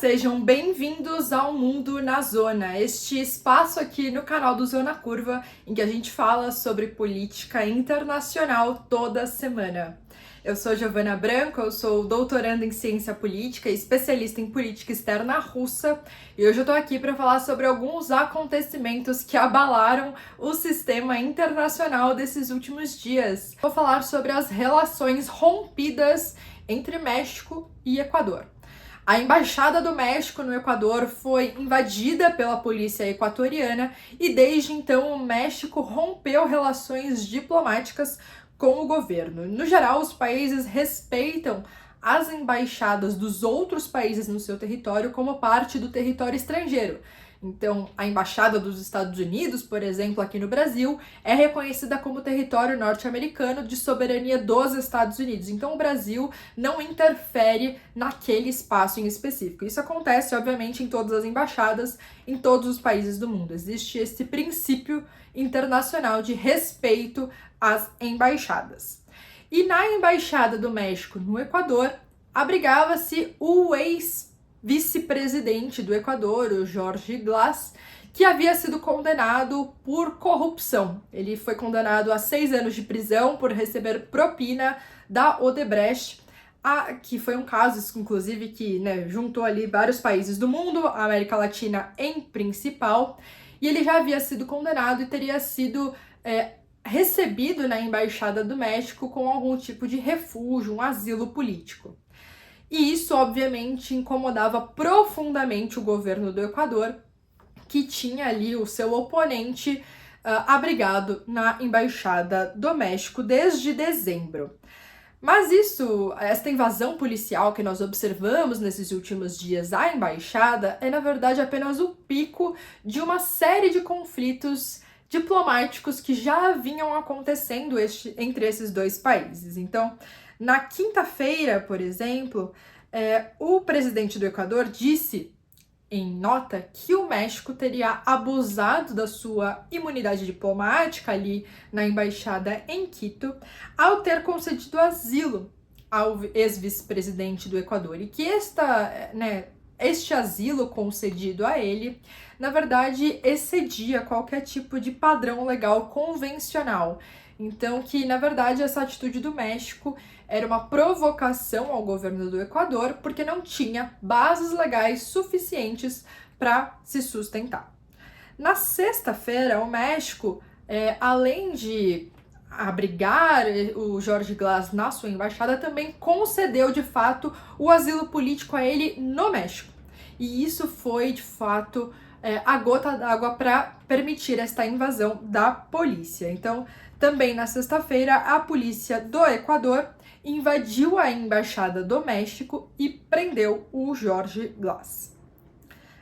sejam bem-vindos ao Mundo na Zona, este espaço aqui no canal do Zona Curva, em que a gente fala sobre política internacional toda semana. Eu sou Giovana Branco, eu sou doutoranda em ciência política e especialista em política externa russa, e hoje eu tô aqui para falar sobre alguns acontecimentos que abalaram o sistema internacional desses últimos dias. Vou falar sobre as relações rompidas entre México e Equador. A Embaixada do México no Equador foi invadida pela polícia equatoriana e desde então o México rompeu relações diplomáticas com o governo. No geral, os países respeitam as embaixadas dos outros países no seu território como parte do território estrangeiro. Então, a Embaixada dos Estados Unidos, por exemplo, aqui no Brasil, é reconhecida como território norte-americano de soberania dos Estados Unidos. Então, o Brasil não interfere naquele espaço em específico. Isso acontece, obviamente, em todas as embaixadas, em todos os países do mundo. Existe esse princípio internacional de respeito às embaixadas. E na Embaixada do México no Equador, abrigava-se o ex-vice-presidente do Equador, o Jorge Glass, que havia sido condenado por corrupção. Ele foi condenado a 6 anos de prisão por receber propina da Odebrecht, que foi um caso, inclusive, que juntou ali vários países do mundo, a América Latina em principal, e ele já havia sido condenado e teria sido recebido na Embaixada do México com algum tipo de refúgio, um asilo político. E isso, obviamente, incomodava profundamente o governo do Equador, que tinha ali o seu oponente abrigado na Embaixada do México desde dezembro. Mas esta invasão policial que nós observamos nesses últimos dias à embaixada é, na verdade, apenas o pico de uma série de conflitos diplomáticos que já vinham acontecendo entre esses dois países. Então, na quinta-feira, por exemplo, o presidente do Equador disse em nota que o México teria abusado da sua imunidade diplomática ali na embaixada em Quito ao ter concedido asilo ao ex-vice-presidente do Equador e que este asilo concedido a ele, na verdade, excedia qualquer tipo de padrão legal convencional. Então, que, na verdade, essa atitude do México era uma provocação ao governo do Equador, porque não tinha bases legais suficientes para se sustentar. Na sexta-feira, o México, além de abrigar o Jorge Glass na sua embaixada, também concedeu, de fato, o asilo político a ele no México. E isso foi, de fato, a gota d'água para permitir esta invasão da polícia. Então, também na sexta-feira, a polícia do Equador invadiu a Embaixada do México e prendeu o Jorge Glass.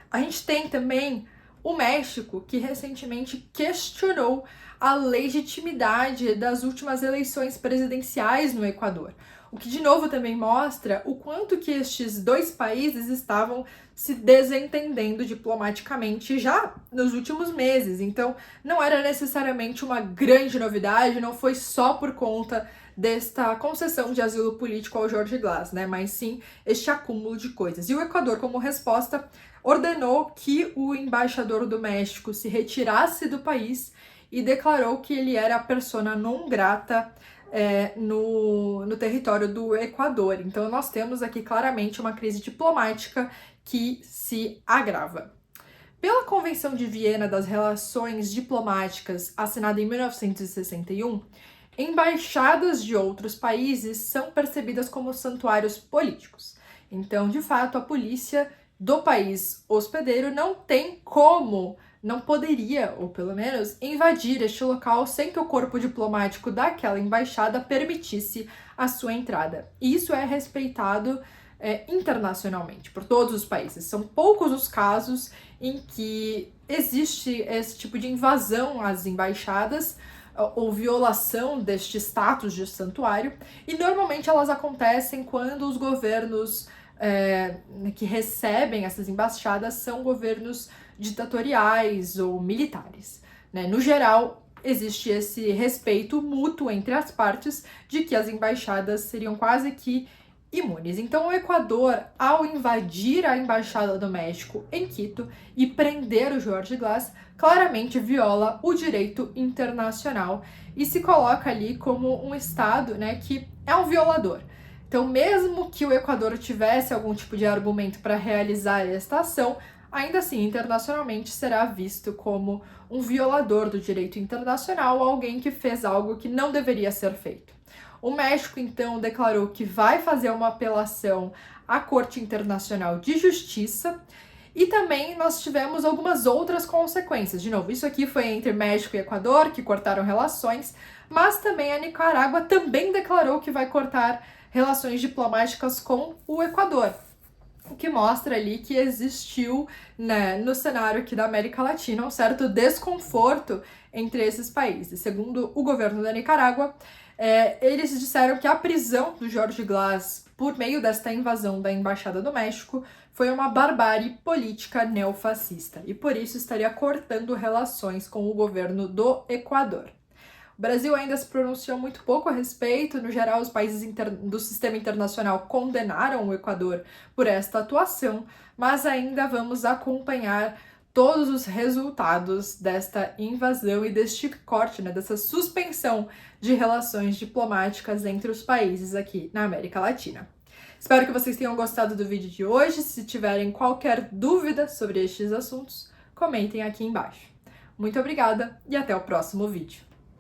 A gente tem também o México, que recentemente questionou a legitimidade das últimas eleições presidenciais no Equador, o que de novo também mostra o quanto que estes dois países estavam se desentendendo diplomaticamente já nos últimos meses. Então, não era necessariamente uma grande novidade, não foi só por conta desta concessão de asilo político ao Jorge Glass, mas sim este acúmulo de coisas. E o Equador, como resposta, ordenou que o embaixador do México se retirasse do país e declarou que ele era a persona non grata no território do Equador. Então, nós temos aqui claramente uma crise diplomática que se agrava. Pela Convenção de Viena das Relações Diplomáticas, assinada em 1961, embaixadas de outros países são percebidas como santuários políticos. Então, de fato, a polícia do país hospedeiro não poderia, ou pelo menos, invadir este local sem que o corpo diplomático daquela embaixada permitisse a sua entrada. E isso é respeitado internacionalmente, por todos os países. São poucos os casos em que existe esse tipo de invasão às embaixadas ou violação deste status de santuário, e normalmente elas acontecem quando os governos que recebem essas embaixadas são governos ditatoriais ou militares. No geral, existe esse respeito mútuo entre as partes de que as embaixadas seriam quase que imunes. Então, o Equador, ao invadir a Embaixada do México em Quito e prender o Jorge Glass, claramente viola o direito internacional e se coloca ali como um Estado, né, que é um violador. Então, mesmo que o Equador tivesse algum tipo de argumento para realizar esta ação, ainda assim, internacionalmente, será visto como um violador do direito internacional, alguém que fez algo que não deveria ser feito. O México, então, declarou que vai fazer uma apelação à Corte Internacional de Justiça e também nós tivemos algumas outras consequências. De novo, isso aqui foi entre México e Equador, que cortaram relações, mas também a Nicarágua também declarou que vai cortar relações diplomáticas com o Equador, o que mostra ali que existiu, né, no cenário aqui da América Latina um certo desconforto entre esses países. Segundo o governo da Nicarágua, eles disseram que a prisão do Jorge Glass por meio desta invasão da Embaixada do México foi uma barbárie política neofascista e por isso estaria cortando relações com o governo do Equador. O Brasil ainda se pronunciou muito pouco a respeito. No geral, os países do sistema internacional condenaram o Equador por esta atuação, mas ainda vamos acompanhar todos os resultados desta invasão e deste corte, né, dessa suspensão de relações diplomáticas entre os países aqui na América Latina. Espero que vocês tenham gostado do vídeo de hoje. Se tiverem qualquer dúvida sobre estes assuntos, comentem aqui embaixo. Muito obrigada e até o próximo vídeo.